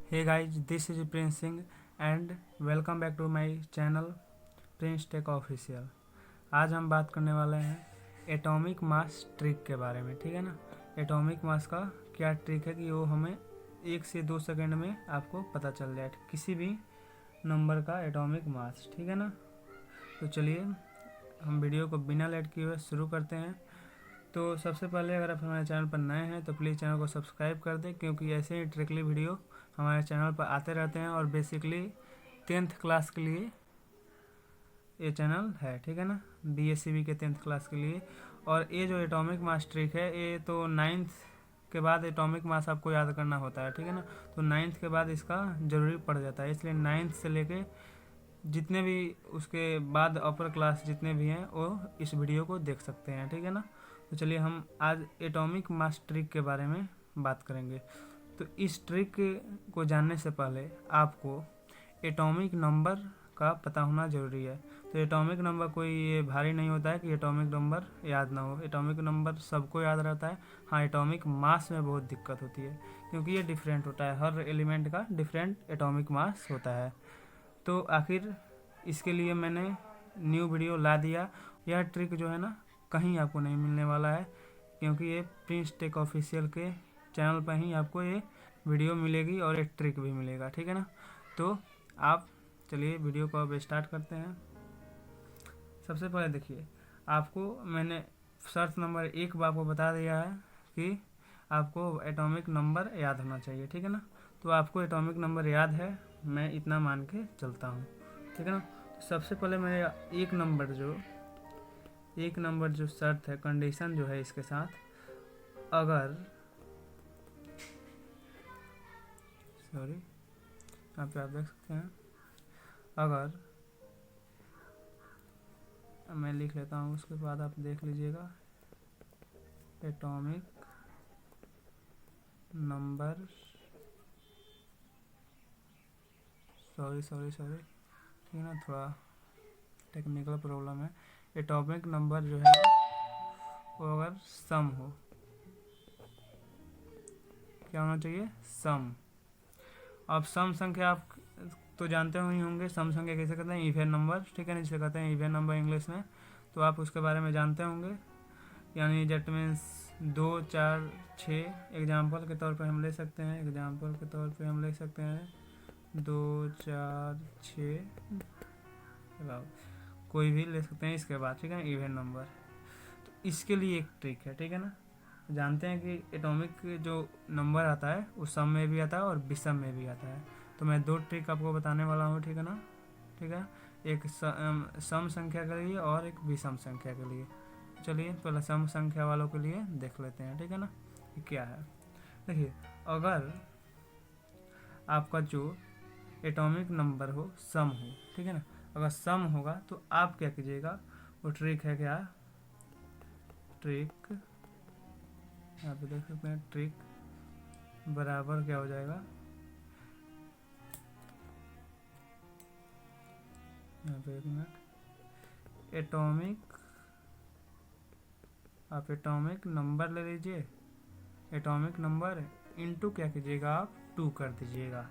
Hey guys, this is Prince Singh and welcome back to my channel Prince Tech Official. आज हम बात करने वाले हैं एटॉमिक मास ट्रिक के बारे में। ठीक है ना। एटॉमिक मास का क्या ट्रिक है कि वो हमें 1 से 2 सेकंड में आपको पता चल जाए किसी भी नंबर का एटॉमिक मास। ठीक है ना। तो चलिए हम वीडियो को बिना लेट किए हुए शुरू करते हैं। तो सबसे पहले अगर आप हमारे चैनल पर नए हैं तो प्लीज़ चैनल को सब्सक्राइब कर दें, क्योंकि ऐसे ही ट्रिकली वीडियो हमारे चैनल पर आते रहते हैं और बेसिकली 10th क्लास के लिए ये चैनल है। ठीक है ना। BSCB के 10th क्लास के लिए। और ये जो एटॉमिक मास ट्रिक है ये तो 9th के बाद एटॉमिक मास आपको याद करना होता है। ठीक है ना। तो 9th के बाद इसका ज़रूरी पड़ जाता है, इसलिए 9th से लेके जितने भी उसके बाद अपर क्लास जितने भी हैं वो इस वीडियो को देख सकते हैं। ठीक है ना। तो चलिए हम आज एटॉमिक मास ट्रिक के बारे में बात करेंगे। तो इस ट्रिक को जानने से पहले आपको एटॉमिक नंबर का पता होना ज़रूरी है। तो एटॉमिक नंबर कोई ये भारी नहीं होता है कि एटॉमिक नंबर याद ना हो। एटॉमिक नंबर सबको याद रहता है। हाँ, एटॉमिक मास में बहुत दिक्कत होती है, क्योंकि ये डिफरेंट होता है, हर एलिमेंट का डिफरेंट एटॉमिक मास होता है। तो आखिर इसके लिए मैंने न्यू वीडियो ला दिया। यह ट्रिक जो है ना कहीं आपको नहीं मिलने वाला है, क्योंकि ये प्रिंस टेक ऑफिशियल के चैनल पर ही आपको ये वीडियो मिलेगी और एक ट्रिक भी मिलेगा। ठीक है ना। तो आप चलिए वीडियो को अब स्टार्ट करते हैं। सबसे पहले देखिए, आपको मैंने शर्त नंबर 1 आपको बता दिया है कि आपको एटॉमिक नंबर याद होना चाहिए। ठीक है ना। तो आपको एटॉमिक नंबर याद है, मैं इतना मान के चलता हूँ। ठीक है ना। तो सबसे पहले मेरा एक नंबर जो शर्त है, कंडीशन जो है इसके साथ, अगर यहाँ पे आप देख सकते हैं, अगर मैं लिख लेता हूँ, उसके बाद आप देख लीजिएगा। एटॉमिक नंबर सॉरी ठीक है ना, थोड़ा टेक्निकल प्रॉब्लम है। एटॉमिक नंबर जो है वो अगर सम हो, क्या होना चाहिए? सम। अब सम संख्या आप तो जानते ही होंगे, सम संख्या कैसे कहते हैं? Even number. ठीक है ना, जिसे कहते हैं इवन नंबर इंग्लिश में। तो आप उसके बारे में जानते होंगे, यानी दैट मीन्स 2, 4, 6। एग्जाम्पल के तौर पे हम ले सकते हैं 2, 4, 6, कोई भी ले सकते हैं इसके बाद। ठीक है, इवन नंबर। तो इसके लिए एक ट्रिक है। ठीक है ना। जानते हैं कि एटॉमिक जो नंबर आता है वो सम में भी आता है और विषम में भी आता है। तो मैं 2 ट्रिक आपको बताने वाला हूँ। ठीक है ना। ठीक है, एक सम संख्या के लिए और एक विषम संख्या के लिए। चलिए पहले सम संख्या वालों के लिए देख लेते हैं। ठीक है ना, ये क्या है। देखिए, अगर आपका जो एटॉमिक नंबर हो सम हो, ठीक है ना, अगर सम होगा तो आप क्या कीजिएगा, वो ट्रिक है क्या, ट्रिक यहाँ पे देख सकते हैं, ट्रिक बराबर क्या हो जाएगा, यहाँ पे एक मिनट, आप एटॉमिक नंबर ले लीजिए। एटॉमिक नंबर इंटू क्या कीजिएगा, आप 2 कर दीजिएगा।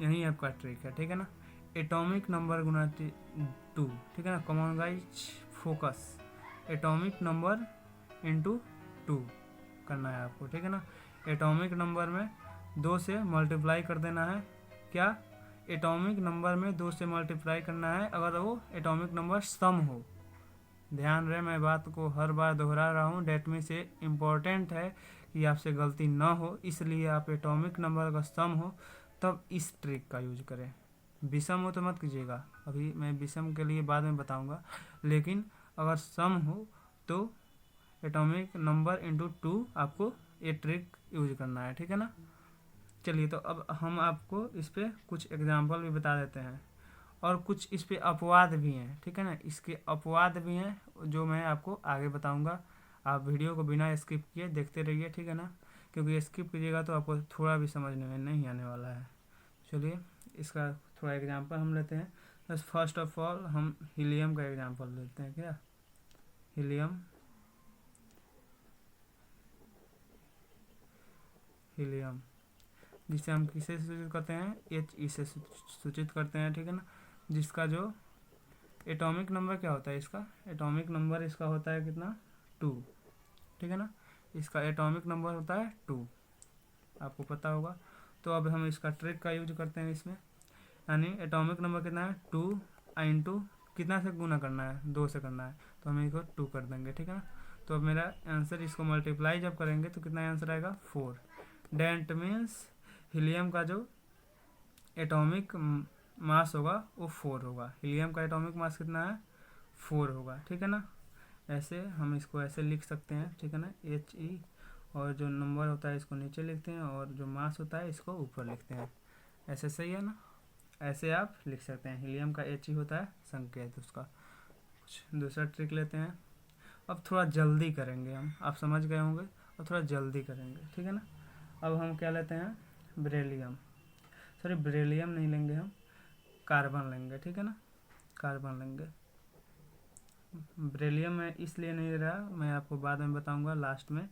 यही आपका ट्रिक है। ठीक है ना। एटॉमिक नंबर गुना 2। ठीक है ना। Common guys focus, atomic number into 2 करना है आपको। ठीक है ना। एटॉमिक नंबर में 2 से मल्टीप्लाई कर देना है। क्या? एटॉमिक नंबर में 2 से मल्टीप्लाई करना है अगर वो एटॉमिक नंबर सम हो। ध्यान रहे, मैं बात को हर बार दोहरा रहा हूँ, डेट में से इम्पोर्टेंट है कि आपसे गलती ना हो, इसलिए आप एटॉमिक नंबर का सम हो तब इस ट्रिक का यूज करें। विषम हो तो मत कीजिएगा, अभी मैं विषम के लिए बाद में बताऊंगा। लेकिन अगर सम हो तो एटॉमिक नंबर इंटू 2 आपको ये ट्रिक यूज करना है। ठीक है ना। चलिए, तो अब हम आपको इस पर कुछ एग्जाम्पल भी बता देते हैं और कुछ इस पे अपवाद भी हैं। ठीक है ना, इसके अपवाद भी हैं जो मैं आपको आगे बताऊंगा। आप वीडियो को बिना स्किप किए देखते रहिए। ठीक है ना, क्योंकि स्किप कीजिएगा तो आपको थोड़ा भी समझने में नहीं आने वाला है। चलिए इसका थोड़ा एग्जांपल हम लेते हैं। बस फर्स्ट ऑफ ऑल हम हीलियम का एग्जांपल लेते हैं। क्या? हीलियम जिसे हम किसे सूचित करते हैं, He से सूचित करते हैं, ठीक है ना। जिसका जो एटॉमिक नंबर क्या होता है, इसका एटॉमिक नंबर इसका होता है कितना, 2, ठीक है ना। इसका एटॉमिक नंबर होता है 2, आपको पता होगा। तो अब हम इसका ट्रिक का यूज करते हैं इसमें, यानी एटॉमिक नंबर कितना है 2 इंटू कितना से गुना करना है, 2 से करना है, तो हम इसको 2 कर देंगे, ठीक है ना। तो अब मेरा आंसर, इसको मल्टीप्लाई जब करेंगे तो कितना आंसर आएगा, 4। डेंट मीन्स हीलियम का जो एटॉमिक मास होगा वो 4 होगा। हीलियम का एटॉमिक मास कितना है, 4 होगा, ठीक है ना। ऐसे हम इसको ऐसे लिख सकते हैं, ठीक है ना, He, और जो नंबर होता है इसको नीचे लिखते हैं और जो मास होता है इसको ऊपर लिखते हैं। ऐसे सही है ना, ऐसे आप लिख सकते हैं। हीलियम का He होता है संकेत उसका। कुछ दूसरा ट्रिक लेते हैं। अब थोड़ा जल्दी करेंगे हम, आप समझ गए होंगे, अब थोड़ा जल्दी करेंगे, ठीक है ना। अब हम क्या लेते हैं, बेरिलियम, सॉरी बेरिलियम नहीं लेंगे, हम कार्बन लेंगे, ठीक है ना, कार्बन लेंगे। बेरिलियम मैं इसलिए नहीं ले रहा, मैं आपको बाद में बताऊंगा लास्ट में,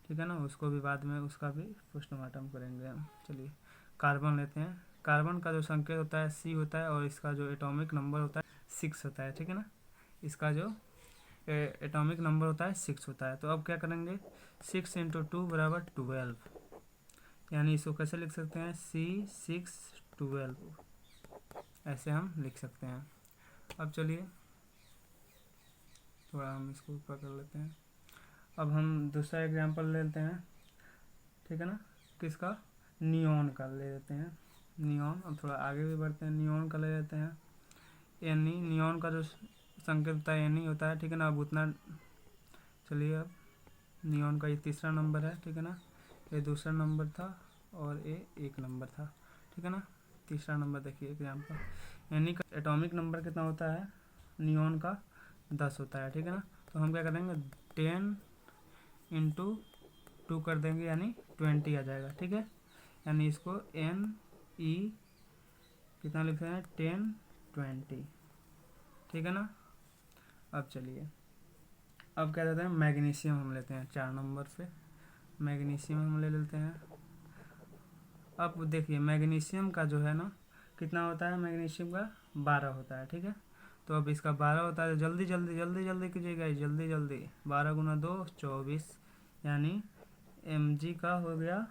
ठीक है ना, उसको भी बाद में, उसका भी पोस्टमार्टम करेंगे हम। चलिए कार्बन लेते हैं। कार्बन का जो संकेत होता है C होता है और इसका जो एटॉमिक नंबर होता है 6 होता है, ठीक है ना। इसका जो एटॉमिक नंबर होता है 6 होता है। तो अब क्या करेंगे, 6 इंटू 2 बराबर 12, यानी इसको कैसे लिख सकते हैं, C612, ऐसे हम लिख सकते हैं। अब चलिए थोड़ा हम इसको ऊपर कर लेते हैं। अब हम दूसरा एग्जांपल ले लेते हैं, ठीक है ना, किसका, नियॉन का ले लेते हैं, नियॉन। अब थोड़ा आगे भी बढ़ते हैं, नियॉन का ले लेते हैं। Ni, नियॉन का जो संकेत होता है Ni होता है, ठीक है ना। अब उतना, चलिए अब नियॉन का ये तीसरा नंबर है, ठीक है ना, ये दूसरा नंबर था और ये एक नंबर था, ठीक है ना। तीसरा नंबर देखिए एग्जाम्पल, Ni का एटॉमिक नंबर कितना होता है, नियॉन का 10 होता है, ठीक है ना। तो हम क्या करेंगे, 10 इंटू 2 कर देंगे, यानी 20 आ जाएगा, ठीक है। यानी इसको Ne कितना लिखते हैं, 10 20, ठीक है ना। अब चलिए, अब क्या देते हैं, मैग्नीशियम हम लेते हैं 4 नंबर पे, मैग्नीशियम हम ले लेते हैं। अब देखिए मैग्नीशियम का जो है ना कितना होता है, मैग्नीशियम का 12 होता है, ठीक है। तो अब इसका 12 होता है, जल्दी जल्दी जल्दी जल्दी कीजिएगा, जल्दी जल्दी, 12 गुना 2 24, यानी Mg का हो गया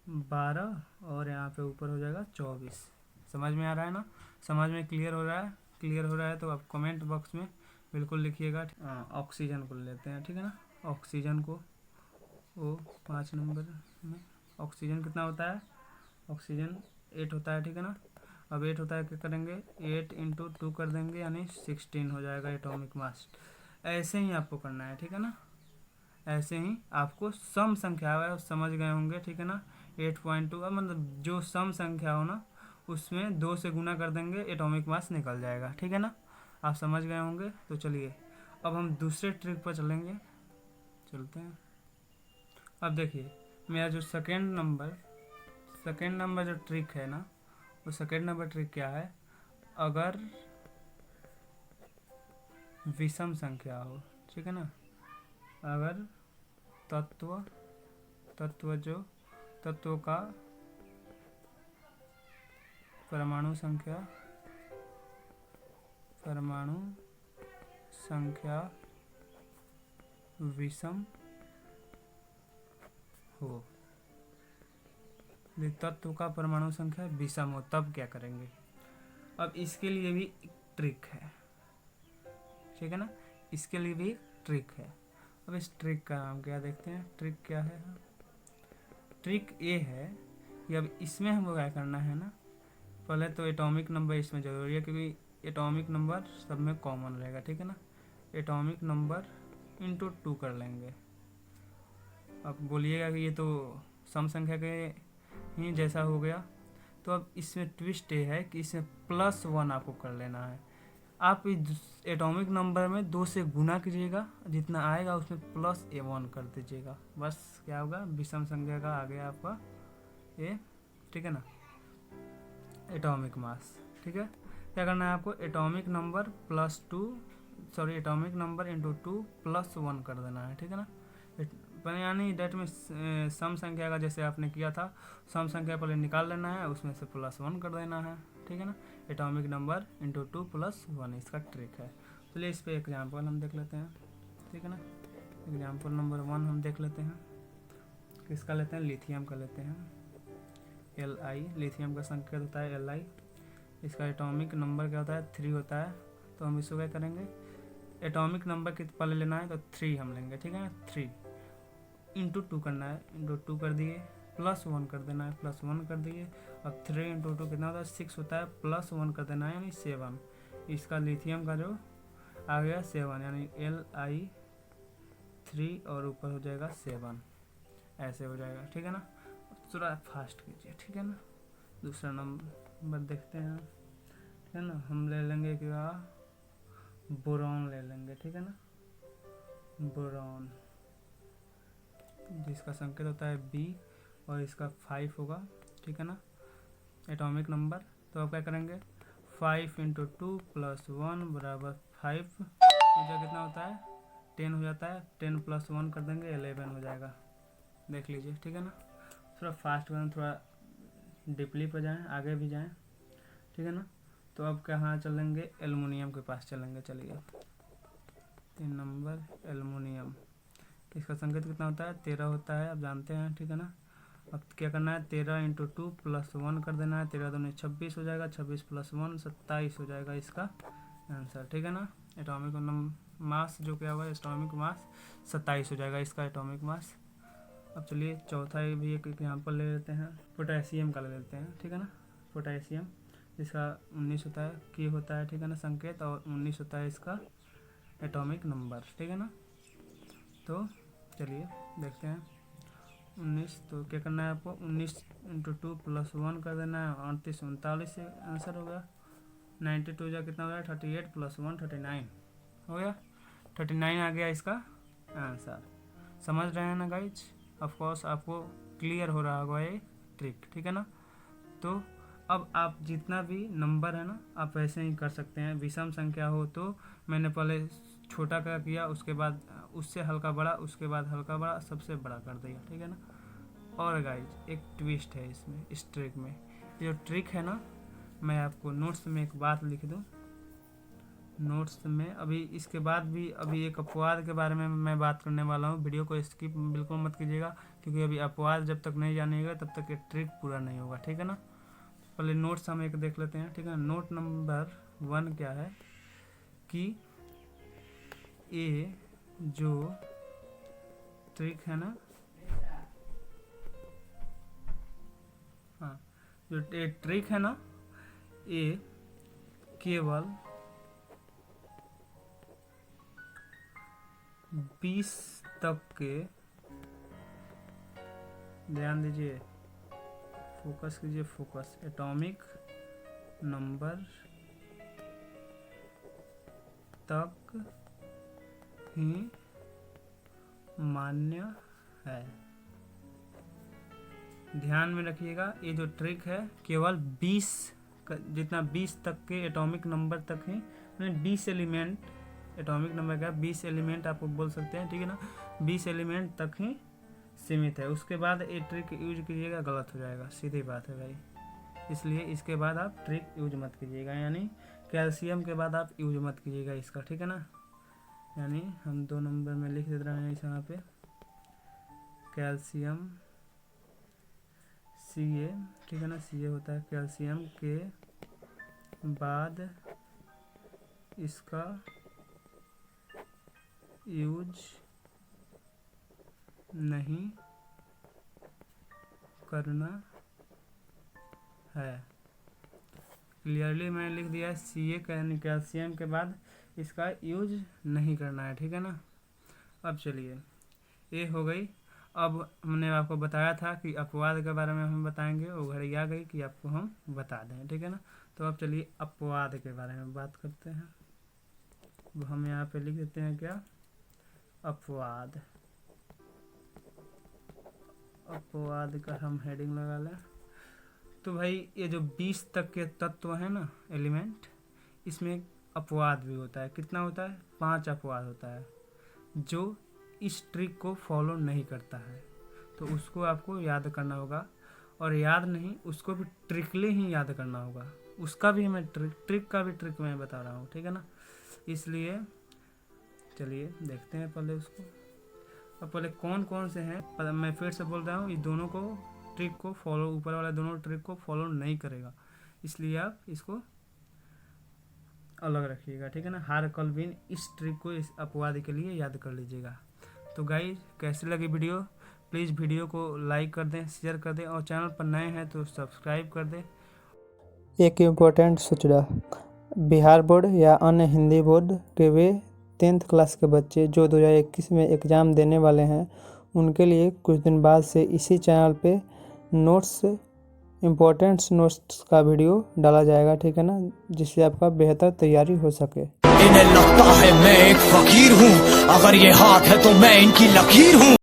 12 और यहाँ पे ऊपर हो जाएगा 24। समझ में आ रहा है ना, समझ में क्लियर हो रहा है, क्लियर हो रहा है तो आप कमेंट बॉक्स में बिल्कुल लिखिएगा। ऑक्सीजन को लेते हैं, ठीक है ना, ऑक्सीजन को, वो 5 नंबर में ऑक्सीजन कितना होता है, ऑक्सीजन 8 होता है, ठीक है ना। अब 8 होता है, क्या करेंगे, 8 इंटू 2 कर देंगे, यानी 16 हो जाएगा एटॉमिक मास। ऐसे ही आपको करना है, ठीक है ना, ऐसे ही आपको सम संख्या है समझ गए होंगे, ठीक है ना। 8.2, अब मतलब जो सम संख्या हो ना उसमें 2 से गुना कर देंगे, एटॉमिक मास निकल जाएगा, ठीक है ना, आप समझ गए होंगे। तो चलिए अब हम दूसरे ट्रिक पर चलेंगे, चलते हैं। अब देखिए मेरा जो सेकेंड नंबर जो ट्रिक है ना, वो सेकेंड नंबर ट्रिक क्या है, अगर विषम संख्या हो, ठीक है ना, अगर तत्व का परमाणु संख्या विषम हो, तत्व का परमाणु संख्या विषम हो, तब क्या करेंगे। अब इसके लिए भी एक ट्रिक है, ठीक है ना, इसके लिए भी ट्रिक है। अब इस ट्रिक का नाम क्या देखते हैं, ट्रिक क्या है, ट्रिक ये है कि अब इसमें हमको क्या करना है ना, पहले तो एटॉमिक नंबर इसमें जरूरी है क्योंकि एटॉमिक नंबर सब में कॉमन रहेगा, ठीक है ना। एटॉमिक नंबर इंटू 2 कर लेंगे। अब बोलिएगा कि ये तो सम संख्या के ही जैसा हो गया, तो अब इसमें ट्विस्ट ये है कि इसमें +1 आपको कर लेना है। आप इस एटॉमिक नंबर में 2 से गुना कीजिएगा, जितना आएगा उसमें +1 कर दीजिएगा, बस क्या होगा, विषम संख्या का आ गया आपका ये, ठीक है ना, एटॉमिक मास। ठीक है, क्या करना है आपको, atomic number atomic number into 2 +1 कर देना है, ठीक है ना, यानी डेट में सम संख्या का जैसे आपने किया था, सम संख्या पहले निकाल लेना है, उसमें से +1 कर देना है, ठीक है ना। एटॉमिक नंबर इंटू 2 + 1 इसका ट्रिक है। चलिए इस पे एग्जाम्पल हम देख लेते हैं, ठीक है ना। एग्जाम्पल नंबर 1 हम देख लेते हैं, किसका लेते हैं, लिथियम का लेते हैं। Li लिथियम का संकेत होता है Li, इसका एटॉमिक नंबर क्या होता है 3 होता है। तो हम इसको क्या करेंगे, एटॉमिक नंबर कितना पहले लेना है तो 3 हम लेंगे, ठीक है ना। 3 इंटू 2 करना है, इंटू 2 कर दिए, +1 कर देना है, +1 कर दिए। अब 3 इंटू 2 कितना होता है 6 होता है, +1 कर देना है यानी 7। इसका लिथियम का जो आ गया 7 यानी Li 3 और ऊपर हो जाएगा 7, ऐसे हो जाएगा, ठीक है ना। थोड़ा फास्ट कीजिए, ठीक है ना। दूसरा नंबर देखते हैं, ठीक है ना। हम ले लेंगे क्या, बोरॉन ले लेंगे, ठीक है ना। बोरॉन जिसका संकेत होता है B और इसका 5 होगा, ठीक है ना, एटॉमिक नंबर। तो अब क्या करेंगे, 5 इंटू 2 + 1 बराबर 5, तो कितना होता है 10 हो जाता है। 10 + 1 कर देंगे 11 हो जाएगा, देख लीजिए, ठीक है ना। थोड़ा फास्ट करें, थोड़ा डीपली पर जाएं, आगे भी जाएं, ठीक है ना। तो अब कहाँ चलेंगे, एल्युमिनियम के पास चलेंगे। चलिए 3 नंबर एल्युमिनियम, इसका संकेत कितना होता है 13 होता है, आप जानते हैं, ठीक है ना। अब क्या करना है, 13 इंटू 2 + 1 कर देना है, 13 दूनी 26 हो जाएगा, 26 + 1 27 हो जाएगा इसका आंसर, ठीक है ना। एटॉमिक मास जो क्या हुआ, एटॉमिक मास 27 हो जाएगा इसका एटॉमिक मास। अब चलिए चौथा भी एक एग्जाम्पल ले लेते हैं, पोटेशियम का ले लेते हैं, ठीक है ना। पोटेशियम जिसका 19 होता है, की होता है, ठीक है ना संकेत, और 19 होता है इसका एटॉमिक नंबर, ठीक है ना। तो चलिए देखते हैं 19, तो क्या करना है आपको, 19 इंटू 2 + 1 कर देना है, 38 39 से आंसर होगा। 92 जा कितना हो गया, 38 + 1 39 हो गया, 39 आ गया इसका आंसर। समझ रहे हैं ना गाइज, ऑफ कोर्स आपको क्लियर हो रहा होगा ये ट्रिक, ठीक है ना। तो अब आप जितना भी नंबर है ना, आप वैसे ही कर सकते हैं। विषम संख्या हो तो मैंने पहले छोटा का किया, उसके बाद उससे हल्का बड़ा, उसके बाद हल्का बड़ा, सबसे बड़ा कर दिया, ठीक है ना। और गाइज एक ट्विस्ट है इसमें, इस ट्रिक में, ये जो ट्रिक है ना, मैं आपको नोट्स में एक बात लिख दूँ, नोट्स में अभी इसके बाद भी अभी एक अपवाद के बारे में मैं बात करने वाला हूँ। वीडियो को स्किप बिल्कुल मत कीजिएगा, क्योंकि अभी अपवाद जब तक नहीं जानिएगा तब तक ये ट्रिक पूरा नहीं होगा, ठीक है ना। पहले नोट्स हम एक देख लेते हैं, ठीक है। नोट नंबर 1 क्या है कि ये जो ट्रिक है ना, हाँ, जो ये ट्रिक है ना, ये केवल 20 तक के, ध्यान दीजिए, फोकस कीजिए, फोकस, एटॉमिक नंबर तक ही मान्य है। ध्यान में रखिएगा, ये जो ट्रिक है केवल 20 जितना 20 तक के एटॉमिक नंबर तक ही, 20 एलिमेंट, एटॉमिक नंबर का 20 एलिमेंट आपको बोल सकते हैं, ठीक है ना, 20 एलिमेंट तक ही सीमित है। उसके बाद ये ट्रिक यूज कीजिएगा गलत हो जाएगा, सीधी बात है भाई। इसलिए इसके बाद आप ट्रिक यूज मत कीजिएगा, यानी कैल्शियम के बाद आप यूज मत कीजिएगा इसका, ठीक है ना। यानी हम 2 नंबर में लिख दे रहे हैं इस यहाँ पे, कैल्शियम Ca, ठीक है ना, Ca होता है कैल्शियम के बाद इसका यूज नहीं करना है। क्लियरली मैंने लिख दिया है Ca यानी कैल्शियम के बाद इसका यूज नहीं करना है, ठीक है ना। अब चलिए ये हो गई। अब हमने आपको बताया था कि अपवाद के बारे में हम बताएंगे, वो घड़ी आ गई कि आपको हम बता दें, ठीक है ना। तो अब चलिए अपवाद के बारे में बात करते हैं। अब हम यहाँ पे लिख देते हैं क्या, अपवाद। अपवाद का हम हेडिंग लगा लें। तो भाई ये जो 20 तक के तत्व है ना, एलिमेंट, इसमें अपवाद भी होता है। कितना होता है, 5 अपवाद होता है, जो इस ट्रिक को फॉलो नहीं करता है तो उसको आपको याद करना होगा, और याद नहीं उसको भी ट्रिकली ही याद करना होगा। उसका भी मैं ट्रिक का भी ट्रिक मैं बता रहा हूँ, ठीक है ना। इसलिए चलिए देखते हैं पहले उसको। अब पहले कौन कौन से हैं मैं फिर से बोल रहा हूँ, ये दोनों को ट्रिक को फॉलो, ऊपर वाला दोनों ट्रिक को फॉलो नहीं करेगा, इसलिए आप इसको अलग रखिएगा, ठीक है ना। हर कल्विन इस ट्रिक को इस अपवाद के लिए याद कर लीजिएगा। तो गाइस कैसी लगी वीडियो, प्लीज़ वीडियो को लाइक कर दें, शेयर कर दें, और चैनल पर नए हैं तो सब्सक्राइब कर दें। एक इम्पोर्टेंट सूचना, बिहार बोर्ड या अन्य हिंदी बोर्ड के वे 10th क्लास के बच्चे जो 2021 में एग्ज़ाम देने वाले हैं, उनके लिए कुछ दिन बाद से इसी चैनल पे नोट्स, इम्पोर्टेंट्स नोट्स का वीडियो डाला जाएगा, ठीक है ना, जिससे आपका बेहतर तैयारी हो सके। इन्हें लगता है मैं एक फकीर हूँ, अगर ये हाथ है तो मैं इनकी लकीर हूँ।